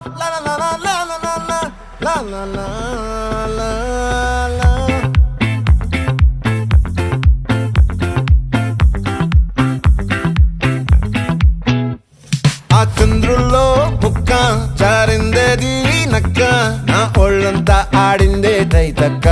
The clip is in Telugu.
La la la la la la la la la la la la. ఆ చంద్రుల్లో బుక్క జారిందేది నక్క నా ఒళ్ళంతా ఆడిందే తైతక్క